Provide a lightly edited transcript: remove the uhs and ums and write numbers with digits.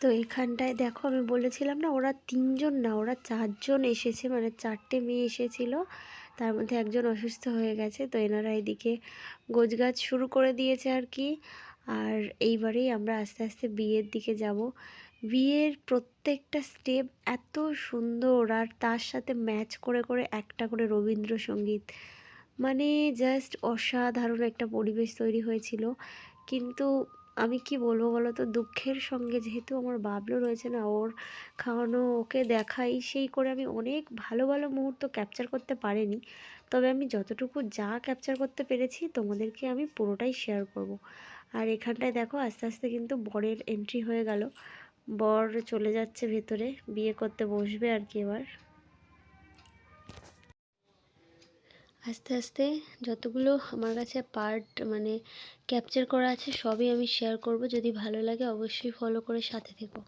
তো এখানটায় দেখো, আমি বলেছিলাম না ওরা ৩ জন না, ওরা ৪ জন এসেছে, মানে 4টে মেয়ে এসেছিল, তার মধ্যে একজন অসুস্থ হয়ে গেছে। তো এনারা এদিকে গোছগাছ শুরু করে দিয়েছে আর কি। আর এইবারেই আমরা আস্তে আস্তে বিয়ের দিকে যাব। বিয়ের প্রত্যেকটা স্টেপ এত সুন্দর, আর তার সাথে ম্যাচ করে করে একটা করে রবীন্দ্রসঙ্গীত, মানে জাস্ট অসাধারণ একটা পরিবেশ তৈরি হয়েছিল। কিন্তু আমি কি বলবো বলো তো, দুঃখের সঙ্গে যেহেতু আমার বাবলু রয়েছে না, ওর খাওয়ানো, ওকে দেখাই, সেই করে আমি অনেক ভালো ভালো মুহূর্ত ক্যাপচার করতে পারিনি। তবে আমি যতটুকু যা ক্যাপচার করতে পেরেছি তোমাদেরকে আমি পুরোটাই শেয়ার করব। আর এখানটায় দেখো আস্তে আস্তে কিন্তু বরের এন্ট্রি হয়ে গেল, বর চলে যাচ্ছে ভেতরে, বিয়ে করতে বসবে আর কি এবার। আস্তে আস্তে যতগুলো আমার কাছে পার্ট মানে ক্যাপচার করা আছে সবই আমি শেয়ার করব। যদি ভালো লাগে অবশ্যই ফলো করে সাথে থেকো।